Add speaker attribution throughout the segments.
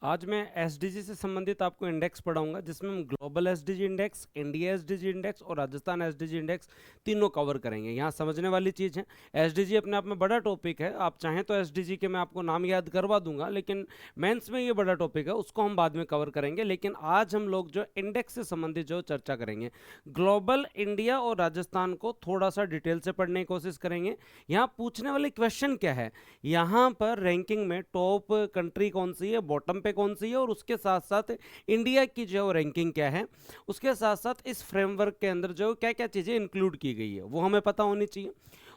Speaker 1: आज मैं एसडीजी से संबंधित आपको इंडेक्स पढ़ाऊंगा, जिसमें हम global SDG index, India SDG index और राजस्थान एसडीजी इंडेक्स तीनों कवर करेंगे। यहाँ समझने वाली चीज़ है, एसडीजी अपने आप में बड़ा टॉपिक है। आप चाहें तो एसडीजी के मैं आपको नाम याद करवा दूंगा, लेकिन मेंस में ये बड़ा टॉपिक है, उसको हम बाद में कवर करेंगे। लेकिन आज हम लोग जो इंडेक्स से संबंधित जो चर्चा करेंगे, ग्लोबल, इंडिया और राजस्थान को थोड़ा सा डिटेल से पढ़ने की कोशिश करेंगे। यहाँ पूछने वाले क्वेश्चन क्या है, यहाँ पर रैंकिंग में टॉप कंट्री कौन सी है, बॉटम पे कौन सी है, और उसके साथ साथ इंडिया की जो रैंकिंग क्या है, उसके साथ साथ इस फ्रेमवर्क के अंदर जो क्या क्या चीज़ें इंक्लूड की गई है वो हमें पता होनी चाहिए।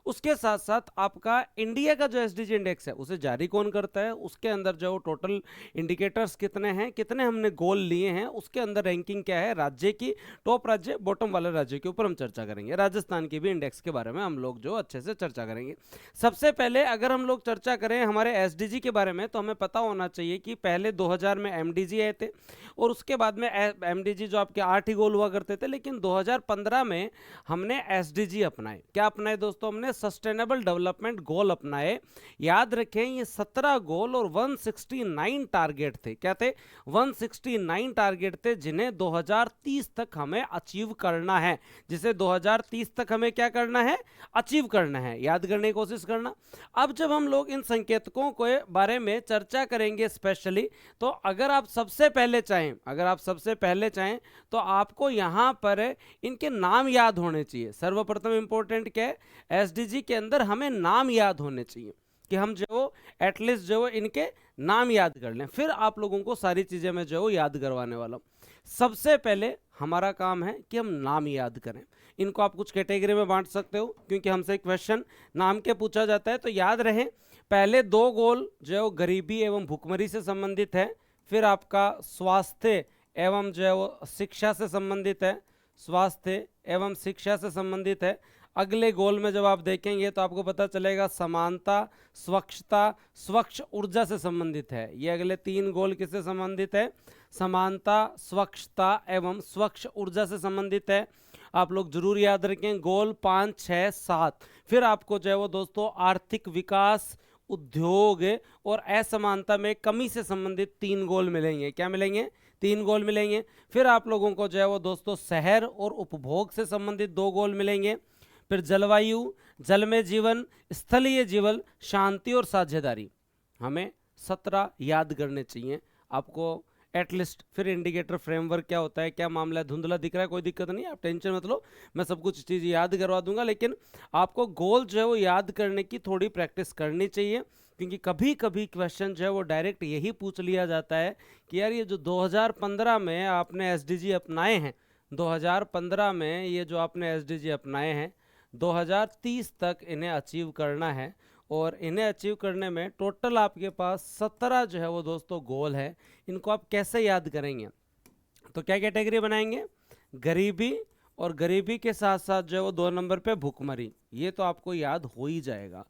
Speaker 1: उसके साथ साथ आपका इंडिया का जो एसडीजी इंडेक्स है उसे जारी कौन करता है, उसके अंदर जो टोटल इंडिकेटर्स कितने हैं, कितने हमने गोल लिए हैं, उसके अंदर रैंकिंग क्या है राज्य की, टॉप राज्य, बॉटम वाले राज्य के ऊपर हम चर्चा करेंगे। राजस्थान की भी इंडेक्स के बारे में हम लोग जो अच्छे से चर्चा करेंगे। सबसे पहले अगर हम लोग चर्चा करें हमारे एसडीजी के बारे में, तो हमें पता होना चाहिए कि पहले 2000 में एमडीजी आए थे और उसके बाद में एमडीजी जो आपके 8 ही गोल हुआ करते थे, लेकिन 2015 में हमने एसडीजी अपनाए। क्या अपनाए दोस्तों? हमने सस्टेनेबल डेवलपमेंट गोल अपनाए। याद रखें ये 17 गोल और 169 टारगेट थे। क्या थे? 169 टारगेट थे, जिन्हें 2030 तक हमें अचीव करना है। जिसे 2030 तक हमें क्या करना है? अचीव करना है। याद करने की कोशिश करना। अब जब हम लोग इन संकेतकों के बारे में चर्चा करेंगे स्पेशली, तो अगर आप सबसे पहले चाहें तो आपको यहां पर इनके नाम याद होने चाहिए। सर्वप्रथम इंपॉर्टेंट क्या है, एसडीजी के अंदर हमें नाम याद होने चाहिए, कि हम जो एटलीस्ट जो इनके नाम याद कर लें। फिर आप लोगों को सारी चीजें मैं जो याद करवाने वाला हूं। सबसे पहले हमारा काम है कि हम नाम याद करें। इनको आप कुछ कैटेगरी में बांट सकते हो, क्योंकि हमसे क्वेश्चन नाम के पूछा जाता है। तो याद रहे, पहले 2 गोल जो गरीबी एवं भुखमरी से संबंधित है, फिर आपका स्वास्थ्य एवं जो शिक्षा से संबंधित है, स्वास्थ्य एवं शिक्षा से संबंधित है। अगले गोल में जब आप देखेंगे तो आपको पता चलेगा समानता, स्वच्छता, स्वच्छ ऊर्जा से संबंधित है। ये अगले 3 गोल किससे संबंधित है? समानता, स्वच्छता एवं स्वच्छ ऊर्जा से संबंधित है। आप लोग जरूर याद रखें गोल 5, 6, 7। फिर आपको जो है वो दोस्तों आर्थिक विकास, उद्योग और असमानता में कमी से संबंधित 3 गोल मिलेंगे। क्या मिलेंगे? 3 गोल मिलेंगे। फिर आप लोगों को जो है वो दोस्तों शहर और उपभोग से संबंधित 2 गोल मिलेंगे। फिर जलवायु, जल में जीवन, स्थलीय जीवन, शांति और साझेदारी। हमें 17 याद करने चाहिए आपको एटलीस्ट। फिर इंडिकेटर फ्रेमवर्क क्या होता है, क्या मामला है, धुंधला दिख रहा है, कोई दिक्कत नहीं, आप टेंशन मत लो, मैं सब कुछ चीज़ याद करवा दूंगा। लेकिन आपको गोल जो है वो याद करने की थोड़ी प्रैक्टिस करनी चाहिए, क्योंकि कभी कभी क्वेश्चन जो है वो डायरेक्ट यही पूछ लिया जाता है कि यार ये जो 2015 में आपने एसडीजी अपनाए हैं, 2015 में ये जो आपने एसडीजी अपनाए हैं, 2030 तक इन्हें अचीव करना है। और इन्हें अचीव करने में टोटल आपके पास 17 जो है वो दोस्तों गोल है। इनको आप कैसे याद करेंगे? तो क्या कैटेगरी बनाएंगे? गरीबी, और गरीबी के साथ साथ जो है वो 2 नंबर पे भुखमरी। ये तो आपको याद हो ही जाएगा।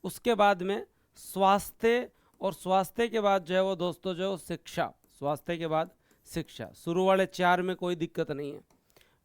Speaker 1: उसके बाद में स्वास्थ्य, और स्वास्थ्य के बाद जो है वो दोस्तों जो शिक्षा, स्वास्थ्य के बाद शिक्षा। शुरू वाले 4 में कोई दिक्कत नहीं है,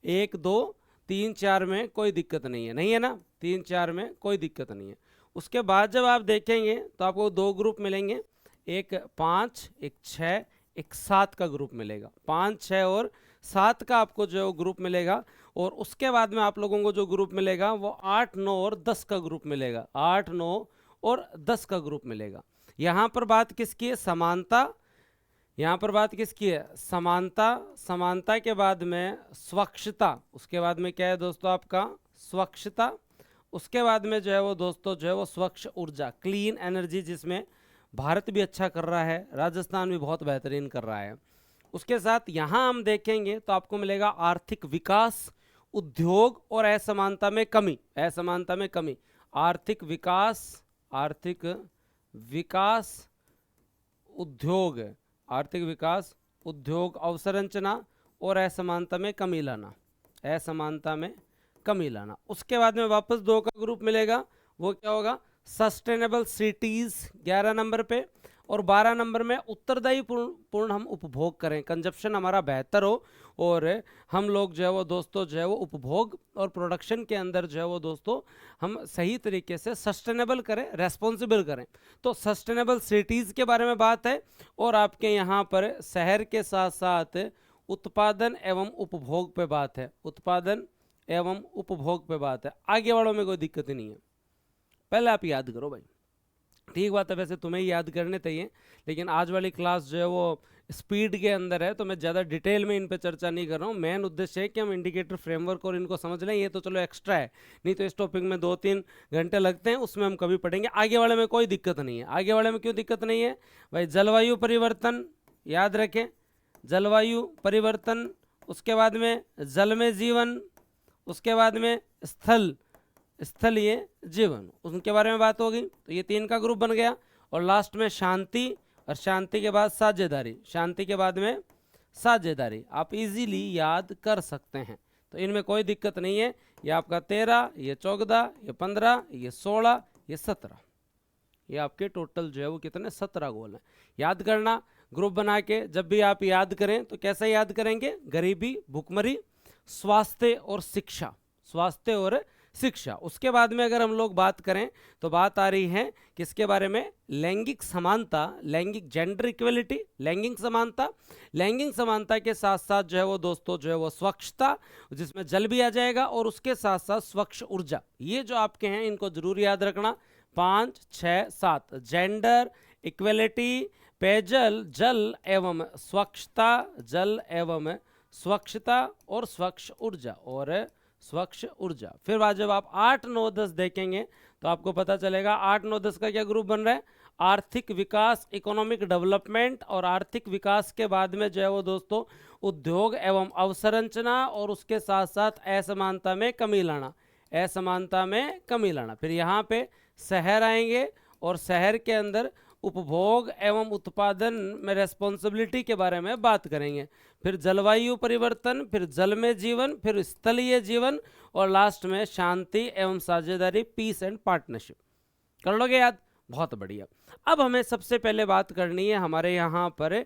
Speaker 1: 1, 2, 3, 4 में कोई दिक्कत नहीं है, नहीं है ना? 3, 4 में कोई दिक्कत नहीं है। उसके बाद जब आप देखेंगे तो आपको 2 ग्रुप मिलेंगे, एक 5, एक 6, एक 7 का ग्रुप मिलेगा। 5, 6 और 7 का आपको जो ग्रुप मिलेगा। और उसके बाद में आप लोगों को जो ग्रुप मिलेगा वो 8, 9 और 10 का ग्रुप मिलेगा। 8, 9 और 10 का ग्रुप मिलेगा। यहाँ पर बात किसकी है? समानता। यहाँ पर बात किसकी है? समानता। समानता के बाद में स्वच्छता। उसके बाद में क्या है दोस्तों आपका? स्वच्छता। उसके बाद में जो है वो दोस्तों जो है वो स्वच्छ ऊर्जा, क्लीन एनर्जी, जिसमें भारत भी अच्छा कर रहा है, राजस्थान भी बहुत बेहतरीन कर रहा है। उसके साथ यहाँ हम देखेंगे तो आपको मिलेगा आर्थिक विकास, उद्योग और असमानता में कमी। असमानता में कमी, आर्थिक विकास, आर्थिक विकास, उद्योग, आर्थिक विकास, उद्योग, अवसंरचना और असमानता में कमी लाना, असमानता में कमी लाना। उसके बाद में वापस 2 का ग्रुप मिलेगा, वो क्या होगा? सस्टेनेबल सिटीज 11 नंबर पे। और 12 नंबर में उत्तरदायी पूर्ण हम उपभोग करें, कंजप्शन हमारा बेहतर हो और हम लोग जो है वो दोस्तों जो है वो उपभोग और प्रोडक्शन के अंदर जो है वो दोस्तों हम सही तरीके से सस्टेनेबल करें, रेस्पॉन्सिबल करें। तो सस्टेनेबल सिटीज़ के बारे में बात है और आपके यहाँ पर शहर के साथ साथ उत्पादन एवं उपभोग पे बात है, उत्पादन एवं उपभोग पे बात है। आगे वालों में कोई दिक्कत नहीं है, पहले आप याद करो भाई। ठीक बात है, वैसे तुम्हें याद करने चाहिए, लेकिन आज वाली क्लास जो है वो स्पीड के अंदर है तो मैं ज़्यादा डिटेल में इन पे चर्चा नहीं कर रहा हूँ। मेन उद्देश्य है कि हम इंडिकेटर फ्रेमवर्क और इनको समझ लें, ये तो चलो एक्स्ट्रा है, नहीं तो इस टॉपिक में 2-3 घंटे लगते हैं, उसमें हम कभी पढ़ेंगे। आगे वाले में कोई दिक्कत नहीं है। आगे वाले में क्यों दिक्कत नहीं है भाई? जलवायु परिवर्तन याद रखें, जलवायु परिवर्तन, उसके बाद में जल में जीवन, उसके बाद में स्थलीय जीवन, उनके बारे में बात होगी। तो ये 3 का ग्रुप बन गया। और लास्ट में शांति, और शांति के बाद साझेदारी, शांति के बाद में साझेदारी आप इजीली याद कर सकते हैं, तो इनमें कोई दिक्कत नहीं है। ये आपका 13, ये 14, ये 15, ये 16, ये 17, ये आपके टोटल जो है वो कितने 17 गोल हैं। याद करना ग्रुप बना के, जब भी आप याद करें तो कैसे याद करेंगे? गरीबी, भुखमरी, स्वास्थ्य और शिक्षा, स्वास्थ्य और शिक्षा। उसके बाद में अगर हम लोग बात करें तो बात आ रही है किसके बारे में? लैंगिक समानता, लैंगिक जेंडर इक्वलिटी, लैंगिक समानता। लैंगिक समानता के साथ साथ जो है वो दोस्तों जो है वो स्वच्छता, जिसमें जल भी आ जाएगा, और उसके साथ साथ स्वच्छ ऊर्जा। ये जो आपके हैं इनको जरूर याद रखना। 5, 6, 7 जेंडर इक्वलिटी, पेयजल, जल एवं स्वच्छता, जल एवं स्वच्छता और स्वच्छ ऊर्जा और स्वच्छ ऊर्जा। फिर बाद जब आप 8, 9, 10 देखेंगे तो आपको पता चलेगा 8, 9, 10 का क्या ग्रुप बन रहा है? आर्थिक विकास, इकोनॉमिक डेवलपमेंट, और आर्थिक विकास के बाद में जो है वो दोस्तों उद्योग एवं अवसंरचना, और उसके साथ साथ असमानता में कमी लाना, असमानता में कमी लाना। फिर यहाँ पे शहर आएंगे और शहर के अंदर उपभोग एवं उत्पादन में रेस्पॉन्सिबिलिटी के बारे में बात करेंगे। फिर जलवायु परिवर्तन, फिर जल में जीवन, फिर स्थलीय जीवन, और लास्ट में शांति एवं साझेदारी, पीस एंड पार्टनरशिप। कर लोगे याद? बहुत बढ़िया। अब हमें सबसे पहले बात करनी है हमारे यहाँ पर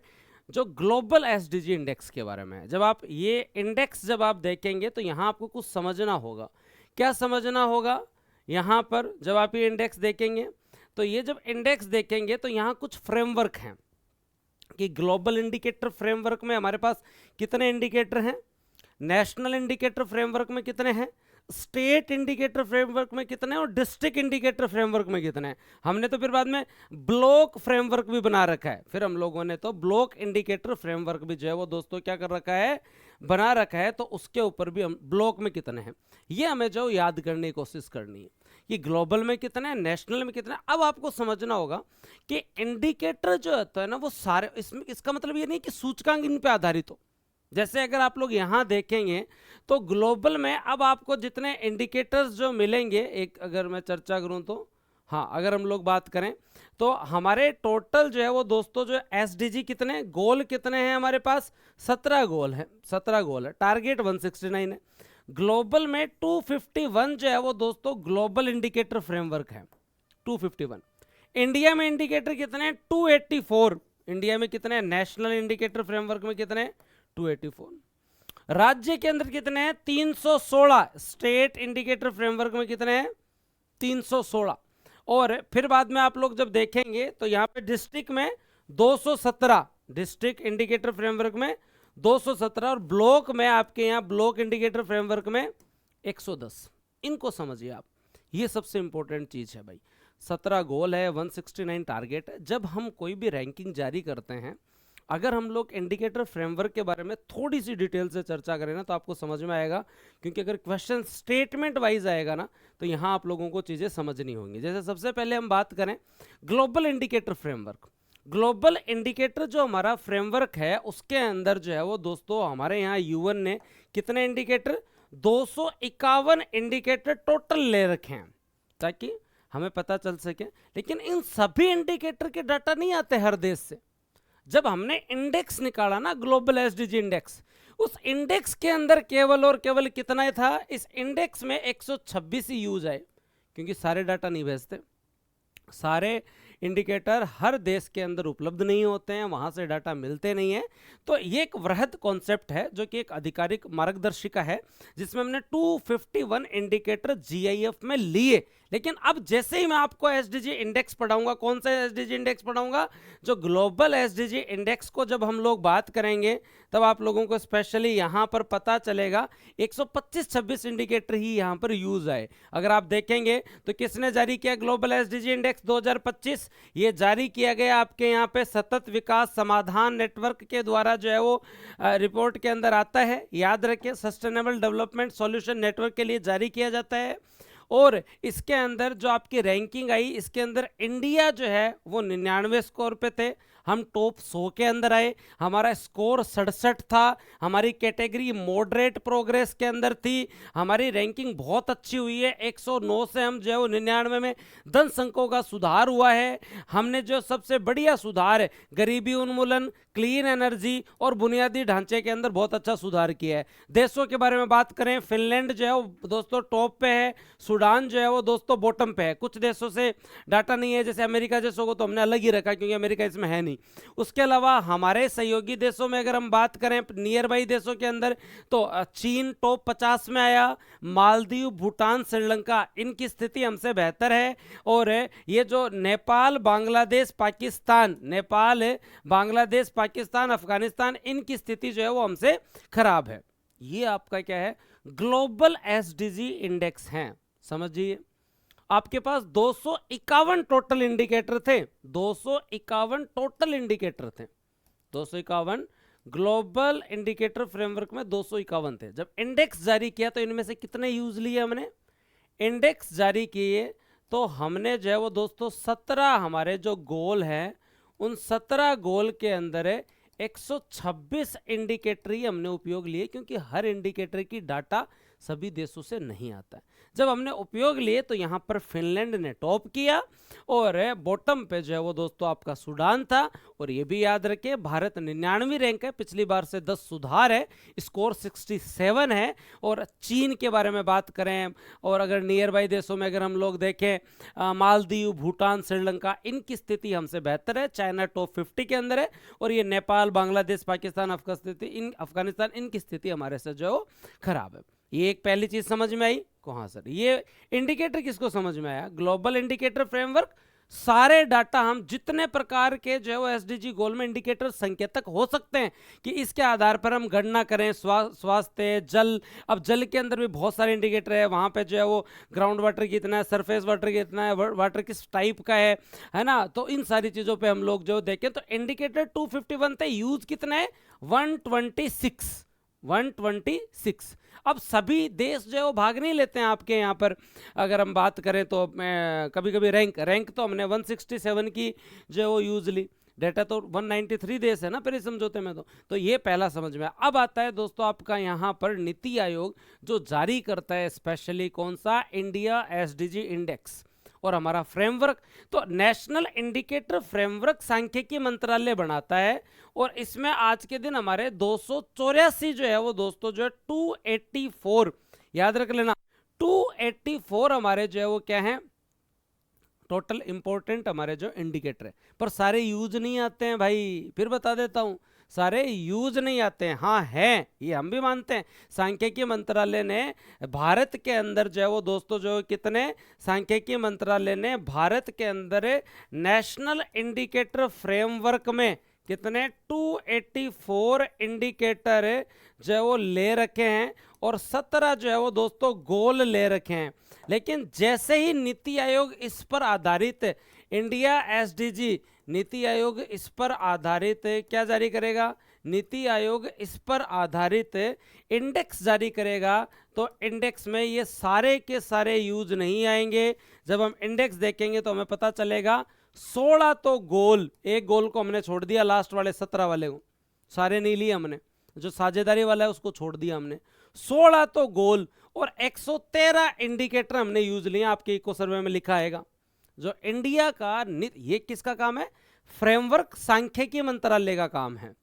Speaker 1: जो ग्लोबल एसडीजी इंडेक्स के बारे में। जब आप ये इंडेक्स जब आप देखेंगे तो यहाँ आपको कुछ समझना होगा। क्या समझना होगा? यहाँ पर जब आप ये इंडेक्स देखेंगे तो ये जब इंडेक्स देखेंगे तो यहाँ कुछ फ्रेमवर्क हैं कि ग्लोबल इंडिकेटर फ्रेमवर्क में हमारे पास कितने इंडिकेटर हैं, नेशनल इंडिकेटर फ्रेमवर्क में कितने हैं, स्टेट इंडिकेटर फ्रेमवर्क में कितने हैं, और डिस्ट्रिक्ट इंडिकेटर फ्रेमवर्क में कितने हैं। हमने तो फिर बाद में ब्लॉक फ्रेमवर्क भी बना रखा है। फिर हम लोगों ने तो ब्लॉक इंडिकेटर फ्रेमवर्क भी जो है वो दोस्तों क्या कर रखा है? बना रखा है। तो उसके ऊपर भी हम ब्लॉक में कितने हैं ये हमें जो याद करने की कोशिश करनी है कि ग्लोबल में कितने हैं, नेशनल में कितने हैं। अब आपको समझना होगा कि इंडिकेटर जो होता है ना वो सारे, इसमें इसका मतलब ये नहीं कि सूचकांक इन पे आधारित हो। जैसे अगर आप लोग यहाँ देखेंगे तो ग्लोबल में अब आपको जितने इंडिकेटर्स जो मिलेंगे, एक अगर मैं चर्चा करूँ तो हाँ, अगर हम लोग बात करें तो हमारे टोटल जो है वो दोस्तों जो एसडीजी कितने गोल कितने हैं हमारे पास? 17 गोल है, 17 गोल है। टारगेट 169 है। ग्लोबल में 251 जो है वो दोस्तों ग्लोबल इंडिकेटर फ्रेमवर्क है, 251। इंडिया में इंडिकेटर कितने हैं? 284। इंडिया में कितने हैं? नेशनल इंडिकेटर फ्रेमवर्क में कितने हैं? 284। राज्य के अंदर कितने हैं? 316। स्टेट इंडिकेटर फ्रेमवर्क में कितने हैं? 316। और फिर बाद में आप लोग जब देखेंगे तो यहाँ पे डिस्ट्रिक्ट में 217, डिस्ट्रिक्ट इंडिकेटर फ्रेमवर्क में 217, और ब्लॉक में आपके यहाँ ब्लॉक इंडिकेटर फ्रेमवर्क में 110। इनको समझिए आप, ये सबसे इंपॉर्टेंट चीज है भाई। 17 गोल है, 169 टारगेट है। जब हम कोई भी रैंकिंग जारी करते हैं, अगर हम लोग इंडिकेटर फ्रेमवर्क के बारे में थोड़ी सी डिटेल से चर्चा करें ना तो आपको समझ में आएगा, क्योंकि अगर क्वेश्चन स्टेटमेंट वाइज आएगा ना तो यहाँ आप लोगों को चीज़ें समझनी होंगी। जैसे सबसे पहले हम बात करें global indicator framework. Global indicator जो हमारा फ्रेमवर्क है उसके अंदर जो है वो दोस्तों हमारे यहाँ यूएन ने कितने इंडिकेटर? 251 इंडिकेटर टोटल ले रखे हैं ताकि हमें पता चल सके। लेकिन इन सभी इंडिकेटर के डाटा नहीं आते हर देश से। जब हमने इंडेक्स निकाला ना, ग्लोबल एसडीजी इंडेक्स, उस इंडेक्स के अंदर केवल और केवल कितना था? इस इंडेक्स में 126 ही यूज आए, क्योंकि सारे डाटा नहीं भेजते। सारे इंडिकेटर हर देश के अंदर उपलब्ध नहीं होते हैं, वहाँ से डाटा मिलते नहीं है। तो ये एक वृहद कॉन्सेप्ट है जो कि एक आधिकारिक मार्गदर्शिका है जिसमें हमने 251 इंडिकेटर जीआईएफ में लिए। लेकिन अब जैसे ही मैं आपको एसडीजी इंडेक्स पढ़ाऊंगा, कौन सा एसडीजी इंडेक्स पढ़ाऊंगा, जो ग्लोबल एसडीजी इंडेक्स को जब हम लोग बात करेंगे तब आप लोगों को स्पेशली यहां पर पता चलेगा 125-26 इंडिकेटर ही यहां पर यूज आए। अगर आप देखेंगे तो किसने जारी किया ग्लोबल एसडीजी इंडेक्स 2025, ये जारी किया गया आपके यहाँ पे सतत विकास समाधान नेटवर्क के द्वारा जो है वो रिपोर्ट के अंदर आता है। याद रखिए, सस्टेनेबल डेवलपमेंट सॉल्यूशन नेटवर्क के लिए जारी किया जाता है। और इसके अंदर जो आपकी रैंकिंग आई, इसके अंदर इंडिया जो है वो 99 स्कोर पे थे, हम टॉप 100 के अंदर आए। हमारा स्कोर 67 था, हमारी कैटेगरी मॉडरेट प्रोग्रेस के अंदर थी, हमारी रैंकिंग बहुत अच्छी हुई है। 109 से हम जो है 99 में 10 अंकों का सुधार हुआ है। हमने जो सबसे बढ़िया सुधार है, गरीबी उन्मूलन, क्लीन एनर्जी और बुनियादी ढांचे के अंदर बहुत अच्छा सुधार किया है। देशों के बारे में बात करें, फिनलैंड जो है वो दोस्तों टॉप पे है, सूडान जो है वो दोस्तों बॉटम पे है। कुछ देशों से डाटा नहीं है, जैसे अमेरिका जैसों को तो हमने अलग ही रखा क्योंकि अमेरिका इसमें है नहीं। उसके अलावा हमारे सहयोगी देशों में अगर हम बात करें, नियर बाई देशों के अंदर, तो चीन टॉप 50 में आया, मालदीव, भूटान, श्रीलंका, इनकी स्थिति हमसे बेहतर है। और ये जो नेपाल, बांग्लादेश, पाकिस्तान, नेपाल, बांग्लादेश, पाकिस्तान, अफगानिस्तान, इनकी स्थिति जो है वो हमसे खराब है। ये आपका क्या है, ग्लोबल एसडीजी इंडेक्स है। समझिए, आपके पास 251 टोटल इंडिकेटर थे, 251 टोटल इंडिकेटर थे, 251 ग्लोबल इंडिकेटर फ्रेमवर्क में 251 थे। जब इंडेक्स जारी किया तो इनमें से कितने यूज लिए हमने, इंडेक्स जारी किए तो हमने जो है वो दोस्तों 17 हमारे जो गोल है, उन 17 गोल के अंदर 126 इंडिकेटर ही हमने उपयोग लिए, क्योंकि हर इंडिकेटर की डाटा सभी देशों से नहीं आता है। जब हमने उपयोग लिए तो यहाँ पर फिनलैंड ने टॉप किया और बॉटम पे जो है वो दोस्तों आपका सूडान था। और ये भी याद रखें, भारत 99वीं रैंक है, पिछली बार से 10 सुधार है, स्कोर 67 है। और चीन के बारे में बात करें, और अगर नियर बाई देशों में अगर हम लोग देखें, मालदीव, भूटान, श्रीलंका, इनकी स्थिति हमसे बेहतर है। चाइना टॉप 50 के अंदर है। और ये नेपाल, बांग्लादेश, पाकिस्तान, अफगानिस्तान, इनकी स्थिति हमारे से जो खराब है। ये एक पहली चीज समझ में आई। कहाँ सर, ये इंडिकेटर किसको समझ में आया, ग्लोबल इंडिकेटर फ्रेमवर्क, सारे डाटा हम जितने प्रकार के जो है वो एसडीजी गोल में इंडिकेटर संकेतक हो सकते हैं कि इसके आधार पर हम गणना करें। स्वास्थ्य, जल, अब जल के अंदर भी बहुत सारे इंडिकेटर है, वहाँ पे जो है वो ग्राउंड वाटर कितना है, सरफेस वाटर कितना है, वाटर किस टाइप का है ना। तो इन सारी चीज़ों पे हम लोग जो देखें तो इंडिकेटर 251 थे, यूज कितना है 126। अब सभी देश जो है वो भाग नहीं लेते हैं आपके यहाँ पर। अगर हम बात करें तो कभी कभी रैंक तो हमने 167 की जो है वो यूज ली, डेटा तो 193 देश है ना पेरिस समझौते में। तो ये पहला समझ में। अब आता है दोस्तों आपका यहाँ पर नीति आयोग जो जारी करता है स्पेशली कौन सा, इंडिया एसडीजी इंडेक्स और हमारा फ्रेमवर्क। तो नेशनल इंडिकेटर फ्रेमवर्क सांख्यिकी मंत्रालय बनाता है और इसमें आज के दिन हमारे 284 जो है वो दोस्तों जो है 284, याद रख लेना 284 हमारे जो है वो क्या है टोटल इंपॉर्टेंट हमारे जो इंडिकेटर है। पर सारे यूज नहीं आते हैं भाई, फिर बता देता हूं, सारे यूज नहीं आते हैं। हाँ है, ये हम भी मानते हैं। सांख्यिकी मंत्रालय ने भारत के अंदर जो है वो दोस्तों जो कितने, सांख्यिकी मंत्रालय ने भारत के अंदर नेशनल इंडिकेटर फ्रेमवर्क में कितने 284 इंडिकेटर जो है वो ले रखे हैं और 17 जो है वो दोस्तों गोल ले रखे हैं। लेकिन जैसे ही नीति आयोग इस पर आधारित इंडिया एसडीजी, नीति आयोग इस पर आधारित क्या जारी करेगा, नीति आयोग इस पर आधारित इंडेक्स जारी करेगा। तो इंडेक्स में ये सारे के सारे यूज नहीं आएंगे। जब हम इंडेक्स देखेंगे तो हमें पता चलेगा 16 तो गोल, एक गोल को हमने छोड़ दिया, लास्ट वाले 17 वाले को सारे नहीं लिए हमने, जो साझेदारी वाला है उसको छोड़ दिया हमने। 16 तो गोल और 113 इंडिकेटर हमने यूज लिए। आपके इको सर्वे में लिखा आएगा जो इंडिया का ये किसका काम है, फ्रेमवर्क सांख्यिकी मंत्रालय का काम है।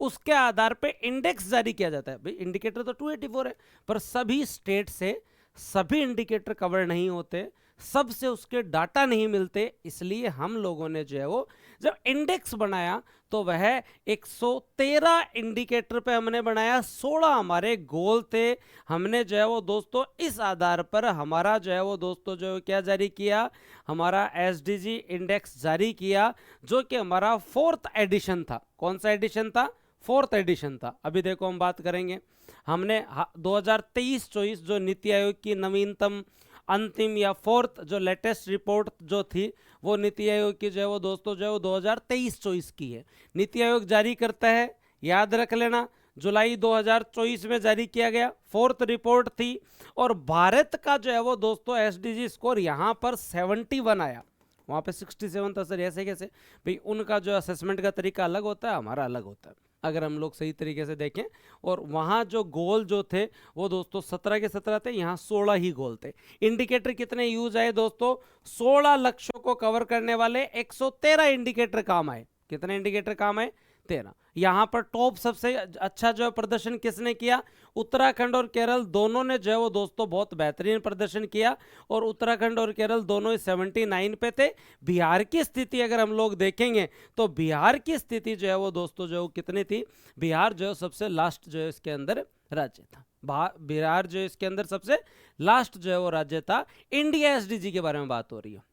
Speaker 1: उसके आधार पे इंडेक्स जारी किया जाता है। भाई इंडिकेटर तो 284 है, पर सभी स्टेट से सभी इंडिकेटर कवर नहीं होते, सबसे उसके डाटा नहीं मिलते, इसलिए हम लोगों ने जो है वो जब इंडेक्स बनाया तो वह 113 इंडिकेटर पे हमने बनाया, 16 हमारे गोल थे। हमने जो है वो दोस्तों इस आधार पर हमारा जो है वो दोस्तों जो क्या जारी किया, हमारा एसडीजी इंडेक्स जारी किया, जो कि हमारा 4th एडिशन था। कौन सा एडिशन था? 4th एडिशन था। अभी देखो हम बात करेंगे, हमने 2023-24 जो नीति आयोग की नवीनतम अंतिम या 4th जो लेटेस्ट रिपोर्ट जो थी, वो नीति आयोग की जो है वो दोस्तों जो है वो 2023-24 की है। नीति आयोग जारी करता है, याद रख लेना, जुलाई 2024 में जारी किया गया, 4th रिपोर्ट थी। और भारत का जो है वो दोस्तों एसडीजी स्कोर यहाँ पर 71 आया, वहाँ पे 67 था। सर ऐसे कैसे? भाई उनका जो असेसमेंट का तरीका अलग होता है, हमारा अलग होता है, अगर हम लोग सही तरीके से देखें। और वहाँ जो गोल जो थे वो दोस्तों 17 के 17 थे, यहाँ 16 ही गोल थे। इंडिकेटर कितने यूज आए दोस्तों? 16 लक्ष्यों को कवर करने वाले 113 इंडिकेटर काम आए। कितने इंडिकेटर काम आए? 13। यहाँ पर टॉप सबसे अच्छा जो है प्रदर्शन किसने किया? उत्तराखंड और केरल दोनों ने जो है वो दोस्तों बहुत बेहतरीन प्रदर्शन किया, और उत्तराखंड और केरल दोनों ही 79 पे थे। बिहार की स्थिति अगर हम लोग देखेंगे तो बिहार की स्थिति जो है वो दोस्तों जो कितनी थी? बिहार जो है सबसे लास्ट जो है इसके अंदर राज्य था। बिहार जो इसके अंदर सबसे लास्ट जो है वो राज्य था। इंडिया एसडीजी के बारे में बात हो रही है।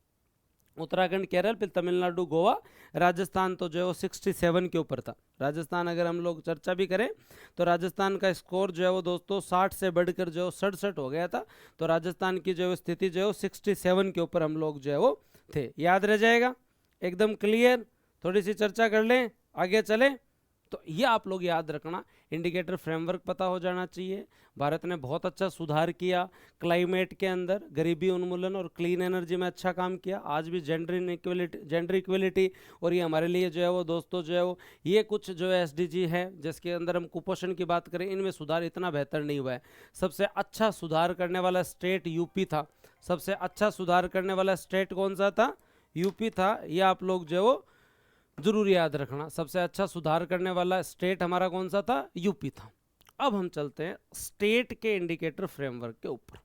Speaker 1: उत्तराखंड, केरल, फिर तमिलनाडु, गोवा, राजस्थान तो जो है वो 67 के ऊपर था। राजस्थान अगर हम लोग चर्चा भी करें तो राजस्थान का स्कोर जो है वो दोस्तों 60 से बढ़कर जो 67 हो गया था। तो राजस्थान की जो स्थिति जो है वो 67 के ऊपर हम लोग जो है वो थे। याद रह जाएगा, एकदम क्लियर। थोड़ी सी चर्चा कर लें, आगे चलें। तो ये आप लोग याद रखना, इंडिकेटर फ्रेमवर्क पता हो जाना चाहिए। भारत ने बहुत अच्छा सुधार किया क्लाइमेट के अंदर, गरीबी उन्मूलन और क्लीन एनर्जी में अच्छा काम किया। आज भी जेंडर इक्वलिटी और ये हमारे लिए जो है वो दोस्तों जो है वो ये कुछ जो है एसडीजी है, जिसके अंदर हम कुपोषण की बात करें, इनमें सुधार इतना बेहतर नहीं हुआ है। सबसे अच्छा सुधार करने वाला स्टेट यूपी था। सबसे अच्छा सुधार करने वाला स्टेट कौन सा था? यूपी था। ये आप लोग जो है वो जरूर याद रखना, सबसे अच्छा सुधार करने वाला स्टेट हमारा कौन सा था? यूपी था। अब हम चलते हैं स्टेट के इंडिकेटर फ्रेमवर्क के ऊपर।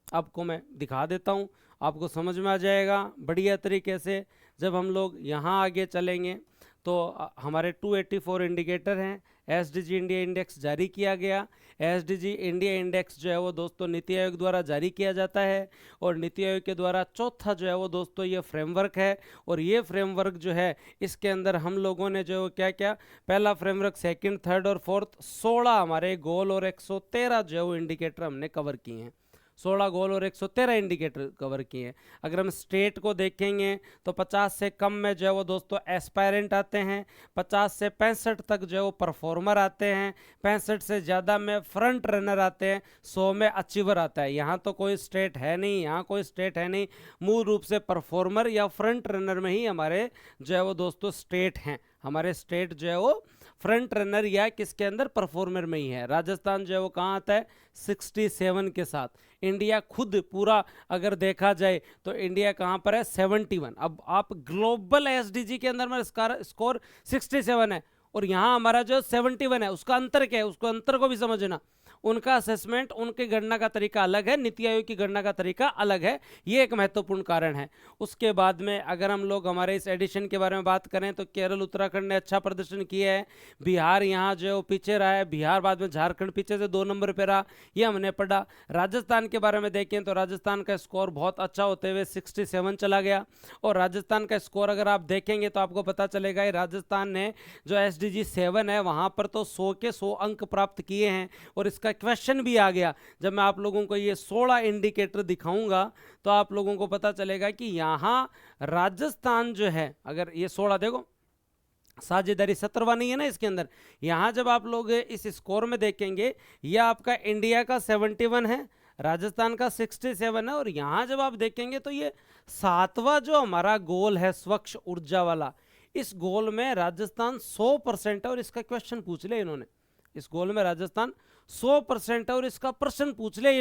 Speaker 1: आपको मैं दिखा देता हूं, आपको समझ में आ जाएगा बढ़िया तरीके से। जब हम लोग यहाँ आगे चलेंगे तो हमारे 284 इंडिकेटर हैं। एसडीजी इंडिया इंडेक्स जारी किया गया। एसडीजी इंडिया इंडेक्स जो है वो दोस्तों नीति आयोग द्वारा जारी किया जाता है, और नीति आयोग के द्वारा चौथा जो है वो दोस्तों ये फ्रेमवर्क है। और ये फ्रेमवर्क जो है इसके अंदर हम लोगों ने जो क्या क्या, पहला फ्रेमवर्क, सेकंड, थर्ड और फोर्थ, 16 हमारे गोल और 113 जो है वो इंडिकेटर हमने कवर किए हैं। 16 गोल और 113 इंडिकेटर कवर किए हैं। अगर हम स्टेट को देखेंगे तो 50 से कम में जो है वो दोस्तों एस्पायरेंट आते हैं, 50 से 65 तक जो है वो परफॉर्मर आते हैं, 65 से ज़्यादा में फ्रंट रनर आते हैं, 100 में अचीवर आता है। यहाँ तो कोई स्टेट है नहीं, यहाँ कोई स्टेट है नहीं, मूल रूप से परफॉर्मर या फ्रंट रनर में ही हमारे जो है वो दोस्तों स्टेट हैं। हमारे स्टेट जो है वो फ्रंट रनर या किसके अंदर, परफॉर्मर में ही है। राजस्थान जो है वो कहाँ आता है? 67 के साथ। इंडिया खुद पूरा अगर देखा जाए तो इंडिया कहाँ पर है? 71। अब आप ग्लोबल एसडीजी के अंदर में स्कोर 67 है और यहाँ हमारा जो 71 है, उसका अंतर क्या है? उसको अंतर को भी समझना। उनका असेसमेंट, उनकी गणना का तरीका अलग है, नीति आयोग की गणना का तरीका अलग है। ये एक महत्वपूर्ण कारण है। उसके बाद में अगर हम लोग हमारे इस एडिशन के बारे में बात करें तो केरल, उत्तराखंड ने अच्छा प्रदर्शन किया है। बिहार यहाँ जो है वो पीछे रहा है, बिहार बाद में झारखंड पीछे से 2 नंबर पर रहा, ये हमने पढ़ा। राजस्थान के बारे में देखें तो राजस्थान का स्कोर बहुत अच्छा होते हुए 67 चला गया। और राजस्थान का स्कोर अगर आप देखेंगे तो आपको पता चलेगा राजस्थान ने जो एसडीजी 7 है वहाँ पर तो 100 के 100 अंक प्राप्त किए हैं। और इसका क्वेश्चन भी आ गया। जब मैं आप लोगों को ये 16 इंडिकेटर दिखाऊंगा तो आप लोगों को पता चलेगा कि यहां राजस्थान जो है, अगर ये 16 देखो, साझेदारी 17वां नहीं है ना इसके अंदर। यहां जब आप लोग इस स्कोर में देखेंगे, यह आपका इंडिया का 71 है, राजस्थान का 67 है। और यहां जब आप देखेंगे तो ये 7वां जो हमारा गोल है स्वच्छ ऊर्जा वाला, इस गोल में राजस्थान 100% है। और इसका क्वेश्चन पूछ लिया इन्होंने, इस गोल में राजस्थान 100% है और इसका प्रश्न पूछ लिया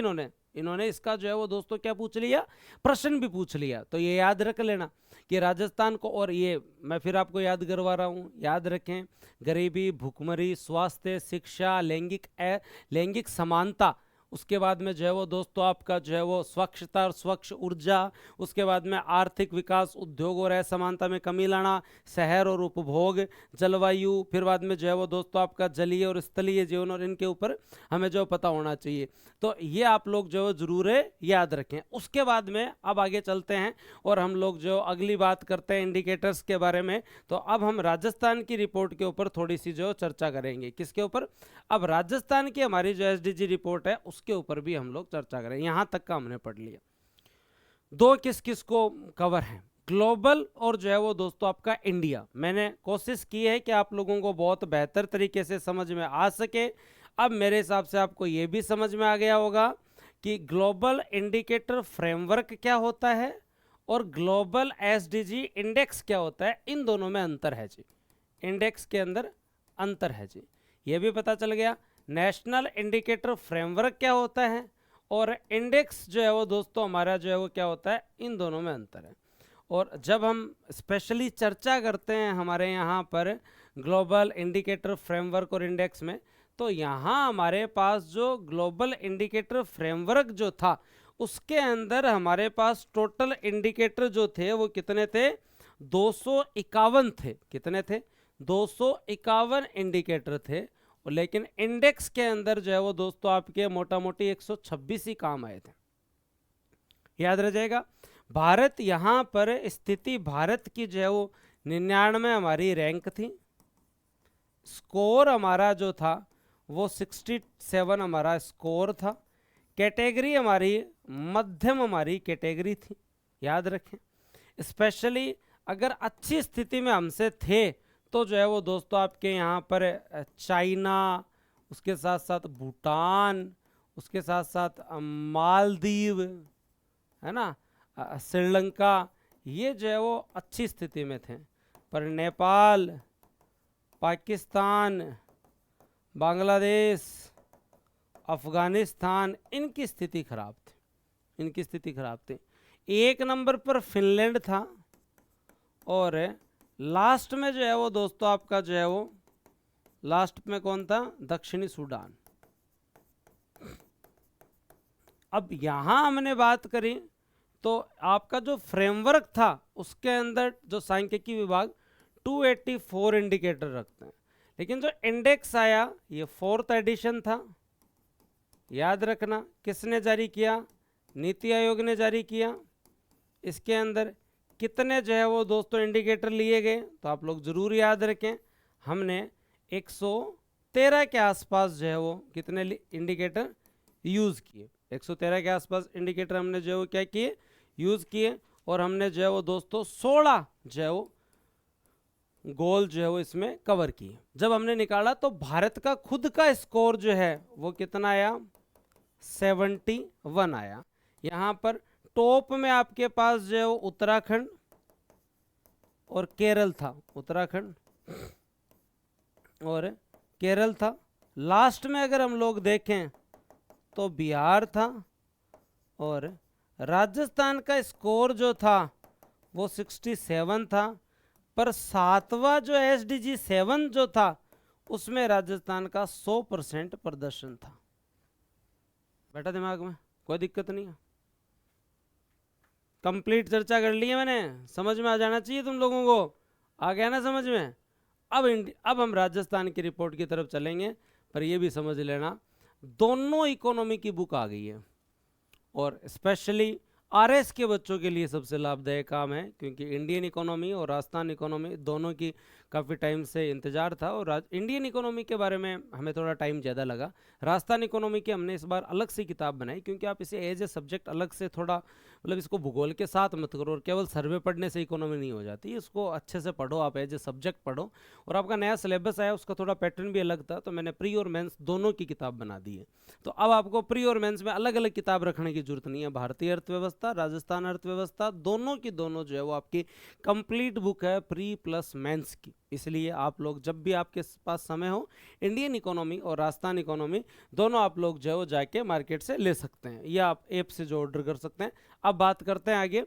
Speaker 1: इन्होंने इसका जो है वो दोस्तों क्या पूछ लिया? प्रश्न भी पूछ लिया। तो ये याद रख लेना कि राजस्थान को, और ये मैं फिर आपको याद करवा रहा हूँ, याद रखें, गरीबी, भुखमरी, स्वास्थ्य, शिक्षा, लैंगिक समानता उसके बाद में जो है वो दोस्तों आपका जो है वो स्वच्छता और स्वच्छ ऊर्जा, उसके बाद में आर्थिक विकास, उद्योग और असमानता में कमी लाना, शहर और उपभोग, जलवायु, फिर बाद में जो है वो दोस्तों आपका जलीय और स्थलीय जीवन, और इनके ऊपर हमें जो पता होना चाहिए। तो ये आप लोग जो जरूर याद रखें। उसके बाद में अब आगे चलते हैं और हम लोग जो अगली बात करते हैं इंडिकेटर्स के बारे में। तो अब हम राजस्थान की रिपोर्ट के ऊपर थोड़ी सी जो चर्चा करेंगे। किसके ऊपर? अब राजस्थान की हमारी जो एसडीजी रिपोर्ट है उसके ऊपर भी हम लोग चर्चा करेंगे। यहां तक का हमने पढ़ लिया। दो किस किस को कवर है, ग्लोबल और जो है वो दोस्तों आपका इंडिया। मैंने कोशिश की है कि आप लोगों को बहुत बेहतर तरीके से समझ में आ सके। अब मेरे हिसाब से आपको ये भी समझ में आ गया होगा कि ग्लोबल इंडिकेटर फ्रेमवर्क क्या होता है और ग्लोबल एसडीजी इंडेक्स क्या होता है। इन दोनों में अंतर है जी, इंडेक्स के अंदर अंतर है जी, ये भी पता चल गया। नेशनल इंडिकेटर फ्रेमवर्क क्या होता है और इंडेक्स जो है वो दोस्तों हमारा जो है वो क्या होता है, इन दोनों में अंतर है। और जब हम स्पेशली चर्चा करते हैं हमारे यहाँ पर ग्लोबल इंडिकेटर फ्रेमवर्क और इंडेक्स में, तो यहाँ हमारे पास जो ग्लोबल इंडिकेटर फ्रेमवर्क जो था उसके अंदर हमारे पास टोटल इंडिकेटर जो थे वो कितने थे, 251 थे। कितने थे? 251 इंडिकेटर थे। लेकिन इंडेक्स के अंदर जो है वो दोस्तों आपके मोटा मोटी 126 ही काम आए थे। याद रह जाएगा। भारत यहाँ पर स्थिति, भारत की जो है वो 99 हमारी रैंक थी। स्कोर हमारा जो था वो 67 हमारा स्कोर था। कैटेगरी हमारी मध्यम हमारी कैटेगरी थी। याद रखें, स्पेशली अगर अच्छी स्थिति में हमसे थे तो जो है वो दोस्तों आपके यहाँ पर चाइना, उसके साथ साथ भूटान, उसके साथ साथ मालदीव, है ना, श्रीलंका, ये जो है वो अच्छी स्थिति में थे। पर नेपाल, पाकिस्तान, बांग्लादेश, अफगानिस्तान, इनकी स्थिति खराब थी। इनकी स्थिति खराब थी। एक नंबर पर फिनलैंड था और लास्ट में जो है वो दोस्तों आपका जो है वो लास्ट में कौन था, दक्षिणी सूडान। अब यहां हमने बात करी तो आपका जो फ्रेमवर्क था उसके अंदर जो सांख्यिकी विभाग 284 इंडिकेटर रखते हैं, लेकिन जो इंडेक्स आया ये 4th एडिशन था। याद रखना, किसने जारी किया? नीति आयोग ने जारी किया। इसके अंदर कितने जो है वो दोस्तों इंडिकेटर लिए गए, तो आप लोग जरूर याद रखें, हमने 113 के आसपास जो है वो कितने इंडिकेटर यूज़ किए। 113 के आसपास इंडिकेटर हमने जो है वो क्या किए, यूज़ किए। और हमने जो है वो दोस्तों 16 जो है वो गोल जो है वो इसमें कवर किए। जब हमने निकाला तो भारत का खुद का स्कोर जो है वो कितना आया, 71 आया। यहाँ पर टॉप में आपके पास जो है वो उत्तराखंड और केरल था। उत्तराखंड और केरल था। लास्ट में अगर हम लोग देखें तो बिहार था और राजस्थान का स्कोर जो था वो 67 था। पर 7वां जो एसडीजी 7 जो था उसमें राजस्थान का 100% प्रदर्शन था। बैठा दिमाग में, कोई दिक्कत नहीं है। कंप्लीट चर्चा कर ली है मैंने, समझ में आ जाना चाहिए तुम लोगों को। आ गया ना समझ में? अब हम राजस्थान की रिपोर्ट की तरफ चलेंगे। पर ये भी समझ लेना, दोनों इकोनॉमी की बुक आ गई है और स्पेशली आरएस के बच्चों के लिए सबसे लाभदायक काम है, क्योंकि इंडियन इकोनॉमी और राजस्थान इकोनॉमी दोनों की काफ़ी टाइम से इंतजार था। और इंडियन इकोनॉमी के बारे में हमें थोड़ा टाइम ज़्यादा लगा। राजस्थान इकोनॉमी की हमने इस बार अलग से किताब बनाई, क्योंकि आप इसे एज ए सब्जेक्ट अलग से थोड़ा, मतलब इसको भूगोल के साथ मत करो और केवल सर्वे पढ़ने से इकोनॉमी नहीं हो जाती। इसको अच्छे से पढ़ो, आप एज ए सब्जेक्ट पढ़ो। और आपका नया सिलेबस आया, उसका थोड़ा पैटर्न भी अलग था, तो मैंने प्री और मेंस दोनों की किताब बना दी है। तो अब आपको प्री और मेंस में अलग अलग किताब रखने की जरूरत नहीं है। भारतीय अर्थव्यवस्था, राजस्थान अर्थव्यवस्था, दोनों की दोनों जो है वो आपकी कंप्लीट बुक है प्री प्लस मेंस की। इसलिए आप लोग जब भी आपके पास समय हो, इंडियन इकोनॉमी और राजस्थान इकोनॉमी दोनों आप लोग जो है वो जाके मार्केट से ले सकते हैं, या आप ऐप से जो ऑर्डर कर सकते हैं। अब बात करते हैं आगे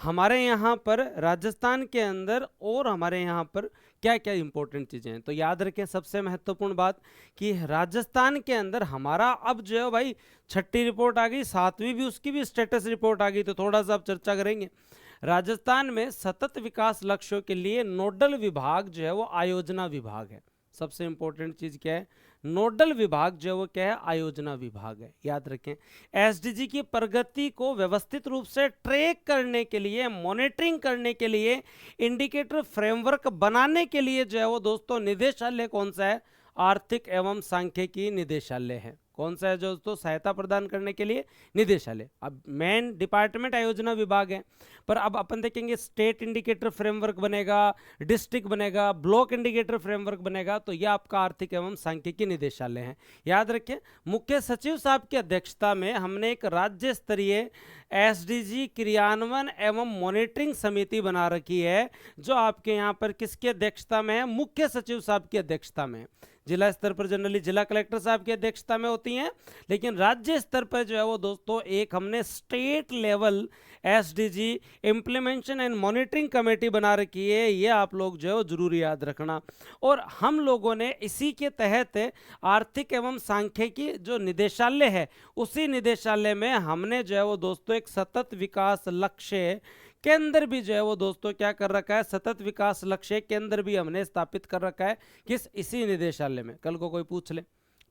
Speaker 1: हमारे यहाँ पर राजस्थान के अंदर और हमारे यहाँ पर क्या क्या इंपॉर्टेंट चीजें हैं। तो याद रखें सबसे महत्वपूर्ण बात कि राजस्थान के अंदर हमारा अब जो है भाई 6ठी रिपोर्ट आ गई, 7वीं भी उसकी भी स्टेटस रिपोर्ट आ गई, तो थोड़ा सा अब चर्चा करेंगे। राजस्थान में सतत विकास लक्ष्यों के लिए नोडल विभाग जो है वो आयोजना विभाग है। सबसे इंपॉर्टेंट चीज क्या है, नोडल विभाग जो है वो क्या है, आयोजना विभाग है। याद रखें एसडीजी की प्रगति को व्यवस्थित रूप से ट्रैक करने के लिए, मॉनिटरिंग करने के लिए, इंडिकेटर फ्रेमवर्क बनाने के लिए जो है वो दोस्तों निदेशालय कौन सा है, आर्थिक एवं सांख्यिकी निदेशालय है। कौन सा है जो दोस्तों, सहायता प्रदान करने के लिए निदेशालय। अब मेन डिपार्टमेंट आयोजना विभाग है, पर अब अपन देखेंगे स्टेट इंडिकेटर फ्रेमवर्क बनेगा, डिस्ट्रिक्ट बनेगा, ब्लॉक इंडिकेटर फ्रेमवर्क बनेगा, तो यह आपका आर्थिक एवं सांख्यिकी निदेशालय है। याद रखें मुख्य सचिव साहब की अध्यक्षता में हमने एक राज्य स्तरीय एसडीजी क्रियान्वयन एवं मॉनिटरिंग समिति बना रखी है, जो आपके यहाँ पर किसकी अध्यक्षता में है, मुख्य सचिव साहब की अध्यक्षता में। जिला स्तर पर जनरली जिला कलेक्टर साहब की अध्यक्षता में होती हैं, लेकिन राज्य स्तर पर जो है वो दोस्तों एक हमने state level SDG implementation and monitoring committee बना रखी है। ये आप लोग जो है वो जरूर याद रखना। और हम लोगों ने इसी के तहत आर्थिक एवं सांख्यिकी जो निदेशालय है, उसी निदेशालय में हमने जो है वो दोस्तों एक सतत विकास लक्ष्य केंद्र भी जो है वो दोस्तों क्या कर रखा है, सतत विकास लक्ष्य केंद्र भी हमने स्थापित कर रखा है। किस, इसी निदेशालय में। कल को कोई पूछ ले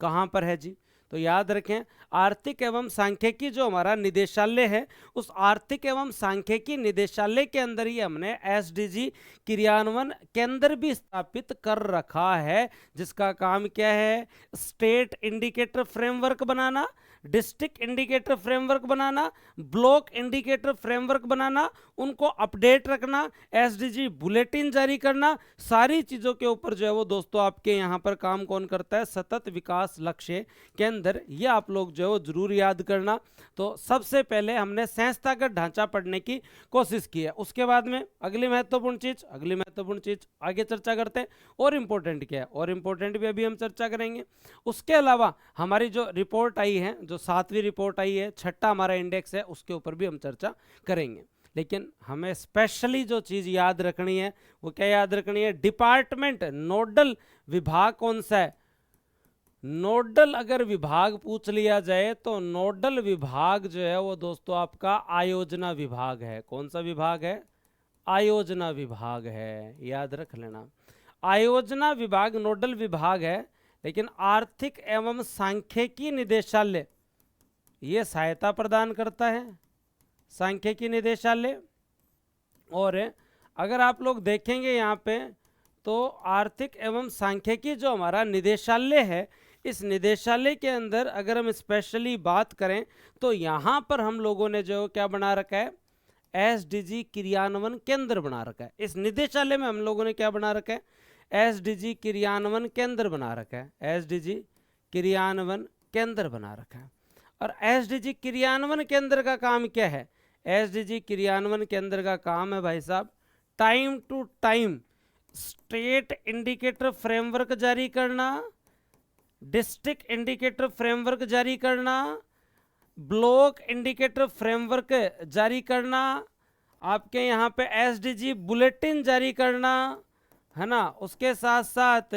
Speaker 1: कहाँ पर है जी, तो याद रखें आर्थिक एवं सांख्यिकी जो हमारा निदेशालय है, उस आर्थिक एवं सांख्यिकी निदेशालय के अंदर ही हमने एसडीजी क्रियान्वयन केंद्र भी स्थापित कर रखा है, जिसका काम क्या है, स्टेट इंडिकेटर फ्रेमवर्क बनाना, डिस्ट्रिक्ट इंडिकेटर फ्रेमवर्क बनाना, ब्लॉक इंडिकेटर फ्रेमवर्क बनाना, उनको अपडेट रखना, एसडीजी बुलेटिन जारी करना, सारी चीज़ों के ऊपर जो है वो दोस्तों आपके यहाँ पर काम कौन करता है, सतत विकास लक्ष्य केंद्र। ये आप लोग जो है वो जरूर याद करना। तो सबसे पहले हमने संस्थागत ढांचा पढ़ने की कोशिश की है, उसके बाद में अगली महत्वपूर्ण चीज आगे चर्चा करते हैं। और इम्पोर्टेंट क्या है, और इम्पोर्टेंट भी अभी हम चर्चा करेंगे। उसके अलावा हमारी जो रिपोर्ट आई है, जो 7वीं रिपोर्ट आई है, 6ठा हमारा इंडेक्स है, उसके ऊपर भी हम चर्चा करेंगे। लेकिन हमें स्पेशली जो चीज याद रखनी है वो क्या याद रखनी है, डिपार्टमेंट नोडल विभाग कौन सा है। नोडल अगर विभाग पूछ लिया जाए तो नोडल विभाग जो है वो दोस्तों आपका आयोजना विभाग है। कौन सा विभाग है, आयोजना विभाग है, याद रख लेना। आयोजना विभाग नोडल विभाग है, लेकिन आर्थिक एवं सांख्यिकी निदेशालय ये सहायता प्रदान करता है, सांख्यिकी निदेशालय। और अगर आप लोग देखेंगे यहाँ पे तो आर्थिक एवं सांख्यिकी जो हमारा निदेशालय है, इस निदेशालय के अंदर अगर हम स्पेशली बात करें तो यहाँ पर हम लोगों ने जो क्या बना रखा है, एसडीजी क्रियान्वयन केंद्र बना रखा है। इस निदेशालय में हम लोगों ने क्या बना रखा है, एसडीजी क्रियान्वयन केंद्र बना रखा है, एसडीजी क्रियान्वयन केंद्र बना रखा है। और एसडीजी क्रियान्वयन केंद्र का काम क्या है, एसडीजी क्रियान्वयन केंद्र का काम है भाई साहब time to time state indicator framework जारी करना, डिस्ट्रिक्ट इंडिकेटर फ्रेमवर्क जारी करना, ब्लॉक इंडिकेटर फ्रेमवर्क जारी करना, आपके यहाँ पे एसडीजी बुलेटिन जारी करना, है ना। उसके साथ साथ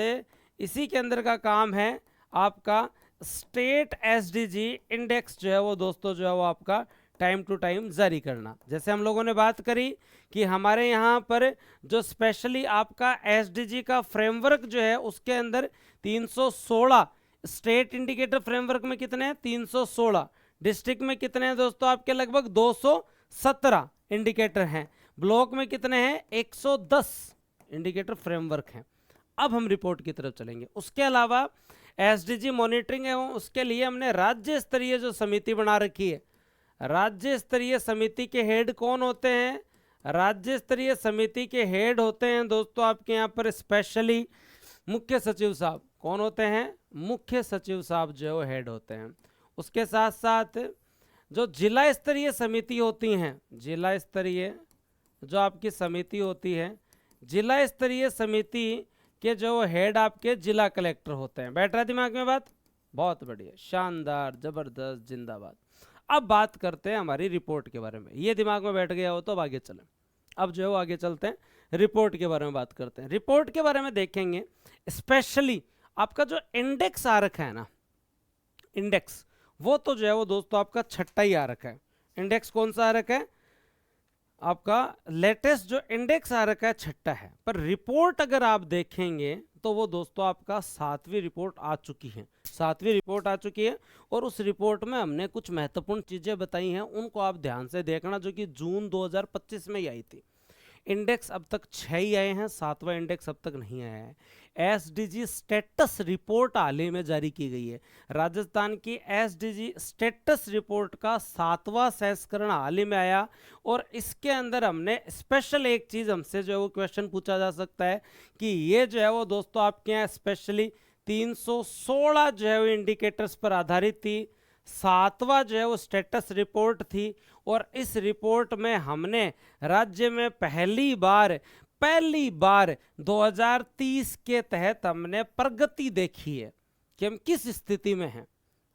Speaker 1: इसी के अंदर का काम है आपका स्टेट एसडीजी इंडेक्स जो है वो दोस्तों जो है वो आपका टाइम टू टाइम जारी करना। जैसे हम लोगों ने बात करी कि हमारे यहाँ पर जो स्पेशली आपका एसडीजी का फ्रेमवर्क जो है उसके अंदर 316 स्टेट इंडिकेटर फ्रेमवर्क में कितने हैं, 316, डिस्ट्रिक्ट में कितने हैं दोस्तों आपके लगभग 217 इंडिकेटर हैं, ब्लॉक में कितने हैं 110 इंडिकेटर फ्रेमवर्क हैं। अब हम रिपोर्ट की तरफ चलेंगे। उसके अलावा एसडीजी मॉनिटरिंग एवं उसके लिए हमने राज्य स्तरीय जो समिति बना रखी है, राज्य स्तरीय समिति के हेड कौन होते हैं, राज्य स्तरीय समिति के हेड होते हैं दोस्तों आपके यहाँ पर स्पेशली मुख्य सचिव साहब। कौन होते हैं, मुख्य सचिव साहब जो है वो हेड होते हैं। उसके साथ साथ जो जिला स्तरीय समिति होती हैं, जिला स्तरीय जो आपकी समिति होती है, जिला स्तरीय समिति के जो हेड आपके जिला कलेक्टर होते हैं। बैठ रहा दिमाग में बात, बहुत बढ़िया, शानदार, जबरदस्त, जिंदाबाद। अब बात करते हैं हमारी रिपोर्ट के बारे में। ये दिमाग में बैठ गया हो तो अब आगे चलें। अब जो है वो आगे चलते हैं, रिपोर्ट के बारे में बात करते हैं। रिपोर्ट के बारे में देखेंगे, स्पेशली आपका जो इंडेक्स आ रखा है ना, इंडेक्स, वो तो जो है वो दोस्तों आपका छठा ही आ रखा है। इंडेक्स कौन सा आ रखा है? आपका लेटेस्ट जो इंडेक्स आ रखा है छठा है। पर रिपोर्ट अगर आप देखेंगे तो वो दोस्तों आपका 7वीं रिपोर्ट आ चुकी है, 7वीं रिपोर्ट आ चुकी है। और उस रिपोर्ट में हमने कुछ महत्वपूर्ण चीजें बताई हैं, उनको आप ध्यान से देखना, जो कि जून 2025 में ही आई थी। इंडेक्स अब तक 6 ही आए हैं, 7वां इंडेक्स अब तक नहीं आया है। एसडीजी स्टेटस रिपोर्ट हाल ही में जारी की गई है। राजस्थान की एसडीजी स्टेटस रिपोर्ट का 7वां संस्करण हाल ही में आया। और इसके अंदर हमने स्पेशल एक चीज हमसे जो है वो क्वेश्चन पूछा जा सकता है कि ये जो है वो दोस्तों आपके यहाँ स्पेशली 316 जो है वो इंडिकेटर्स पर आधारित थी। 7वां जो है वो स्टेटस रिपोर्ट थी। और इस रिपोर्ट में हमने राज्य में पहली बार 2030 के तहत हमने प्रगति देखी है कि हम किस स्थिति में हैं,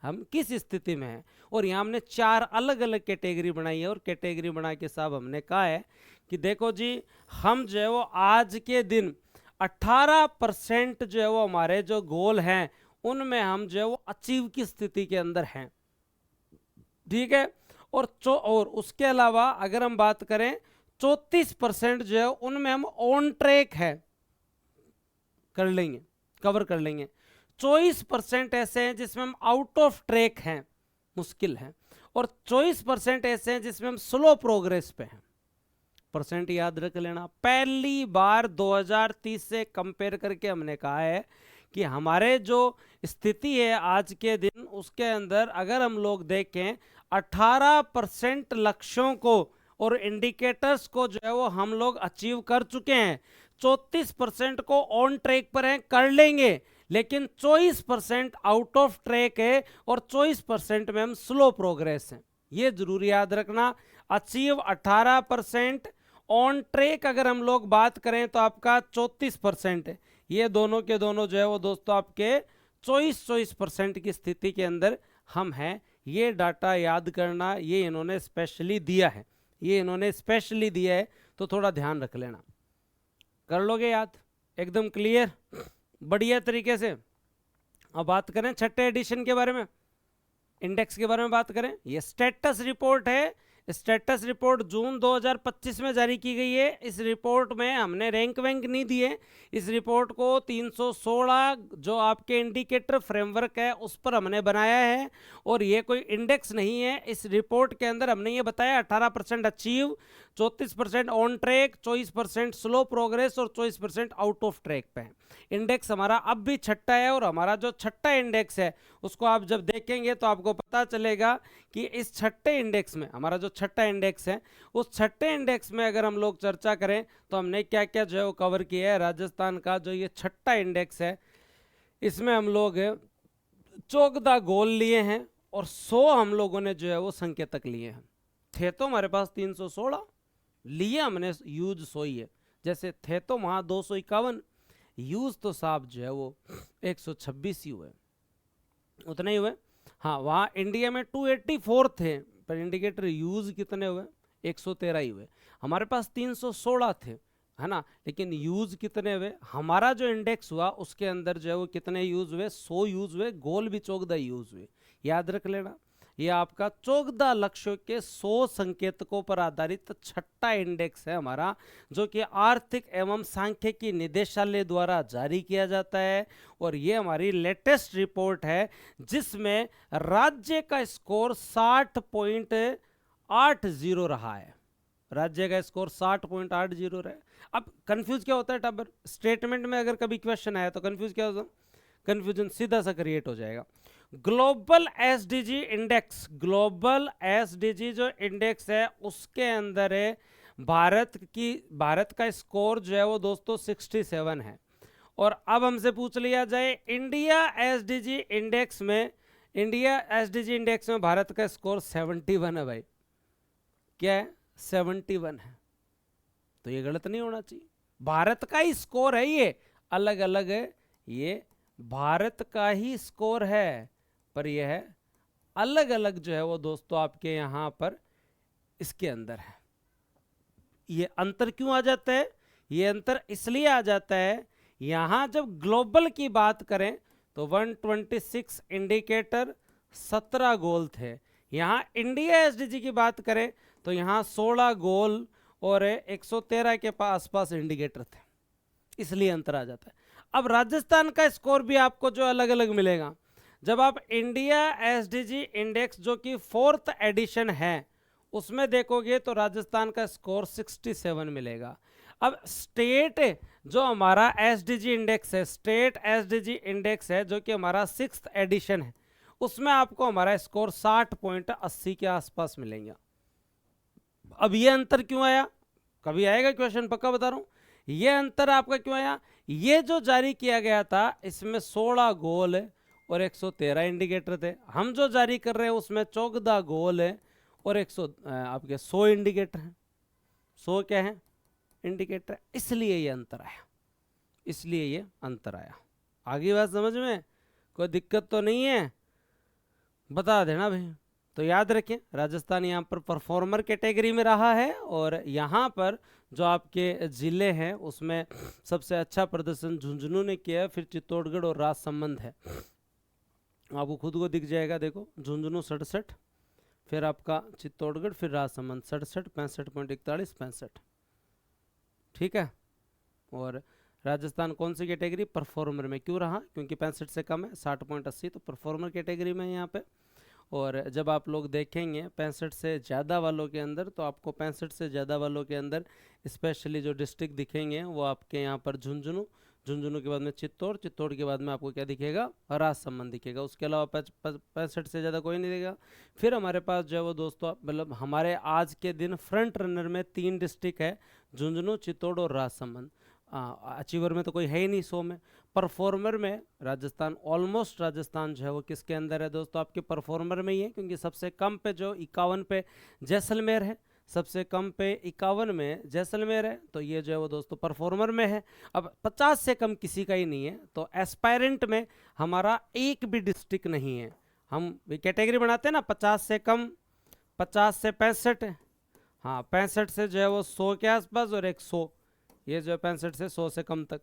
Speaker 1: हम किस स्थिति में हैं। और यहाँ हमने 4 अलग अलग कैटेगरी बनाई है। और कैटेगरी बना के साहब हमने कहा है कि देखो जी, हम जो है वो आज के दिन 18% जो है वो हमारे जो गोल हैं उनमें हम जो है वो अचीव की स्थिति के अंदर हैं, ठीक है। और उसके अलावा अगर हम बात करें 34% जो है उनमें हम ऑन ट्रैक है, कर लेंगे, कवर कर लेंगे। 24% ऐसे हैं जिसमें हम आउट ऑफ ट्रैक हैं, मुश्किल है। और 24% ऐसे हैं जिसमें हम स्लो प्रोग्रेस पे हैं। परसेंट याद रख लेना। पहली बार 2030 से कंपेयर करके हमने कहा है कि हमारे जो स्थिति है आज के दिन, उसके अंदर अगर हम लोग देखें 18% लक्ष्यों को और इंडिकेटर्स को जो है वो हम लोग अचीव कर चुके हैं। 34% को ऑन ट्रैक पर हैं, कर लेंगे, लेकिन 24% आउट ऑफ ट्रैक है और 24% में हम स्लो प्रोग्रेस हैं। ये जरूर याद रखना। अचीव 18%, ऑन ट्रैक अगर हम लोग बात करें तो आपका 34% है। ये दोनों के दोनों जो है वो दोस्तों आपके 24% की स्थिति के अंदर हम हैं। ये डाटा याद करना, ये इन्होंने स्पेशली दिया है, ये इन्होंने स्पेशली दिया है, तो थोड़ा ध्यान रख लेना। कर लोगे याद? एकदम क्लियर, बढ़िया तरीके से। अब बात करें छठे एडिशन के बारे में, इंडेक्स के बारे में बात करें। ये स्टेटस रिपोर्ट है। स्टेटस रिपोर्ट जून 2025 में जारी की गई है। इस रिपोर्ट में हमने रैंक वैंक नहीं दिए। इस रिपोर्ट को 316 जो आपके इंडिकेटर फ्रेमवर्क है उस पर हमने बनाया है। और ये कोई इंडेक्स नहीं है। इस रिपोर्ट के अंदर हमने ये बताया 18% achieve, 34% on track, 24% slow progress और 24% आउट ऑफ ट्रैक पे है। इंडेक्स हमारा अब भी छठा है। और हमारा जो छठा इंडेक्स है उसको आप जब देखेंगे तो आपको पता चलेगा कि इस छठे इंडेक्स में, हमारा जो छठा इंडेक्स है, उस छठे इंडेक्स में अगर हम लोग चर्चा करें तो हमने क्या क्या जो है वो कवर किया है। राजस्थान का जो ये छठा इंडेक्स है, इसमें हम लोग 14 गोल लिए हैं और 100 हम लोगों ने जो है वो संकेतक लिए हैं। थे तो हमारे पास 316, लिए हमने यूज 100 ही है। जैसे थे तो वहाँ 251, यूज तो साहब जो है वो 126 ही हुए, उतने ही हुए। हाँ, वहाँ इंडिया में 284 थे, पर इंडिकेटर यूज कितने हुए? 113 ही हुए। हमारे पास 316 थे, है ना, लेकिन यूज कितने हुए? हमारा जो इंडेक्स हुआ उसके अंदर जो है वो कितने यूज हुए? 100 यूज हुए। गोल भी 14 यूज हुए। याद रख लेना, ये आपका 14 लक्ष्यों के 100 संकेतकों पर आधारित छठा इंडेक्स है हमारा, जो कि आर्थिक एवं सांख्यिकी निदेशालय द्वारा जारी किया जाता है। और ये हमारी लेटेस्ट रिपोर्ट है जिसमें राज्य का स्कोर 60.80 रहा है। राज्य का स्कोर 60.80 रहा है। अब कंफ्यूज क्या होता है टबर? स्टेटमेंट में अगर कभी क्वेश्चन आया तो कंफ्यूज क्या होता है? कंफ्यूजन सीधा सा क्रिएट हो जाएगा। Global SDG index, global SDG जो इंडेक्स है उसके अंदर है भारत का स्कोर जो है वो दोस्तों 67 है। और अब हमसे पूछ लिया जाए इंडिया एसडीजी इंडेक्स में, इंडिया एसडीजी इंडेक्स में भारत का स्कोर 71 है भाई। क्या है? 71 है। तो ये गलत नहीं होना चाहिए। भारत का ही स्कोर है, ये अलग अलग है, ये भारत का ही स्कोर है, पर यह है अलग अलग जो है वो दोस्तों आपके यहाँ पर इसके अंदर है। ये अंतर क्यों आ जाता है? ये अंतर इसलिए आ जाता है, यहां जब ग्लोबल की बात करें तो 126 इंडिकेटर 17 गोल थे। यहां इंडिया एसडीजी की बात करें तो यहां 16 गोल और 113 के आसपास इंडिकेटर थे, इसलिए अंतर आ जाता है। अब राजस्थान का स्कोर भी आपको जो अलग अलग मिलेगा, जब आप इंडिया एसडीजी इंडेक्स जो कि 4th एडिशन है उसमें देखोगे तो राजस्थान का स्कोर 67 मिलेगा। अब स्टेट जो हमारा एसडीजी इंडेक्स है, स्टेट एसडीजी इंडेक्स है जो कि हमारा 6th एडिशन है, उसमें आपको हमारा स्कोर 60.80 के आसपास मिलेंगे। अब ये अंतर क्यों आया? कभी आएगा क्वेश्चन, पक्का बता रहा हूं। ये अंतर आपका क्यों आया? ये जो जारी किया गया था इसमें 16 गोल और 113 इंडिकेटर थे। हम जो जारी कर रहे हैं उसमें 14 गोल है और 100 इंडिकेटर हैं। 100 क्या है? इंडिकेटर। इसलिए ये अंतर आया, इसलिए ये अंतर आया। आगे बात समझ में कोई दिक्कत तो नहीं है? बता देना भाई। तो याद रखें, राजस्थान यहाँ पर परफॉर्मर कैटेगरी में रहा है और यहाँ पर जो आपके ज़िले हैं उसमें सबसे अच्छा प्रदर्शन झुंझुनू ने किया है, फिर चित्तौड़गढ़ और राजसमंद है। आपको खुद को दिख जाएगा, देखो झुंझुनू 67, फिर आपका चित्तौड़गढ़, फिर राजसमंद 67, 65.41, 65। ठीक है। और राजस्थान कौन सी कैटेगरी? परफॉर्मर में क्यों रहा? क्योंकि 65 से कम है, 60.80, तो परफॉर्मर कैटेगरी में है यहाँ पे। और जब आप लोग देखेंगे 65 से ज़्यादा वालों के अंदर, तो आपको 65 से ज़्यादा वालों के अंदर स्पेशली जो डिस्ट्रिक्ट दिखेंगे वो आपके यहाँ पर झुंझुनू, झुंझुनू के बाद में चित्तौड़, चित्तौड़ के बाद में आपको क्या दिखेगा? राजसमंद दिखेगा। उसके अलावा 65 से ज़्यादा कोई नहीं दिखेगा। फिर हमारे पास जो है वो दोस्तों, मतलब हमारे आज के दिन फ्रंट रनर में 3 डिस्ट्रिक्ट है, झुंझुनू, चित्तौड़ और राजसमंद। अचीवर में तो कोई है ही नहीं 100 में। परफॉर्मर में राजस्थान, ऑलमोस्ट राजस्थान जो है वो किसके अंदर है दोस्तों? आपके परफॉर्मर में ही है, क्योंकि सबसे कम पे जो 51 पे जैसलमेर है, सबसे कम पे 51 में जैसलमेर है, तो ये जो है वो दोस्तों परफॉर्मर में है। अब 50 से कम किसी का ही नहीं है, तो एस्पायरेंट में हमारा एक भी डिस्ट्रिक्ट नहीं है। हम कैटेगरी बनाते हैं ना, 50 से कम, 50 से 65, हाँ 65 से जो है वो 100 के आसपास, और 100, ये जो है 65 से 100 से कम तक।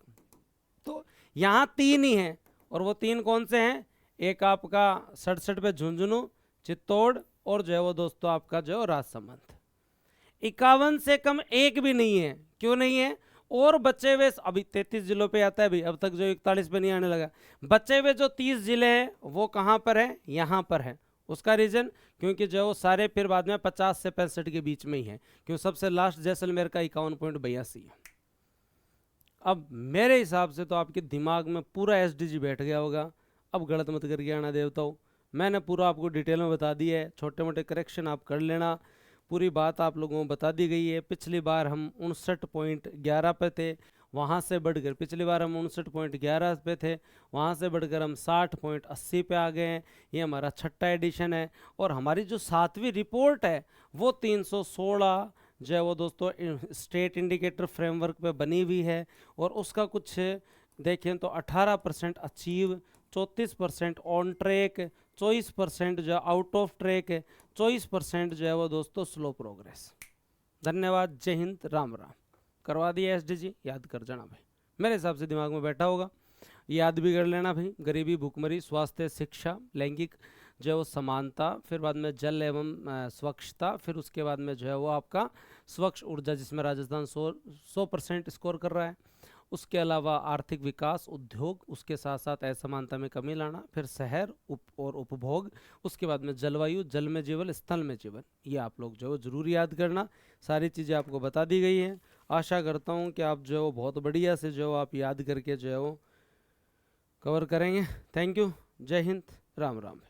Speaker 1: तो यहाँ 3 ही हैं, और वो 3 कौन से हैं? एक आपका 67 पे झुंझुनू, चित्तौड़, और जो है वो दोस्तों आपका जो है राजसमंद। 51 से कम एक भी नहीं है। क्यों नहीं है? और बचे हुए अभी 33 जिलों पे आता है भाई, अब तक जो 41 पे नहीं आने लगा। बचे हुए जो 30 जिले हैं वो कहाँ पर है? यहाँ पर है। उसका रीजन, क्योंकि जो वो सारे फिर बाद में 50 से 65 के बीच में ही है, क्योंकि सबसे लास्ट जैसलमेर का 51.82 है। अब मेरे हिसाब से तो आपके दिमाग में पूरा एसडीजी बैठ गया होगा। अब गलत मत करके आना देवताओं, मैंने पूरा आपको डिटेल में बता दिया है। छोटे मोटे करेक्शन आप कर लेना, पूरी बात आप लोगों को बता दी गई है। पिछली बार हम 59.11 पे थे, वहाँ से बढ़कर पिछली बार हम 59.11 पे थे, वहाँ से बढ़कर हम 60.80 पे आ गए हैं। ये हमारा 6ठा एडिशन है, और हमारी जो 7वीं रिपोर्ट है वो 316 जो है वो दोस्तों स्टेट इंडिकेटर फ्रेमवर्क पे बनी हुई है। और उसका कुछ देखें तो 18% अचीव, 34% ऑन ट्रैक, 24% जो आउट ऑफ ट्रैक है, 24% जो है वो दोस्तों स्लो प्रोग्रेस। धन्यवाद, जय हिंद, राम राम। करवा दिया एसडीजी, याद कर जाना भाई, मेरे हिसाब से दिमाग में बैठा होगा, याद भी कर लेना भाई। गरीबी, भूखमरी, स्वास्थ्य, शिक्षा, लैंगिक जो है वो समानता, फिर बाद में जल एवं स्वच्छता, फिर उसके बाद में जो है वो आपका स्वच्छ ऊर्जा, जिसमें राजस्थान 100% स्कोर कर रहा है। उसके अलावा आर्थिक विकास, उद्योग, उसके साथ साथ असमानता में कमी लाना, फिर शहर और उपभोग, उसके बाद में जलवायु, जल में जीवन, स्थल में जीवन। ये आप लोग जो है जरूर याद करना। सारी चीज़ें आपको बता दी गई हैं। आशा करता हूँ कि आप जो है बहुत बढ़िया से जो आप याद करके जो है वो कवर करेंगे। थैंक यू, जय हिंद, राम राम।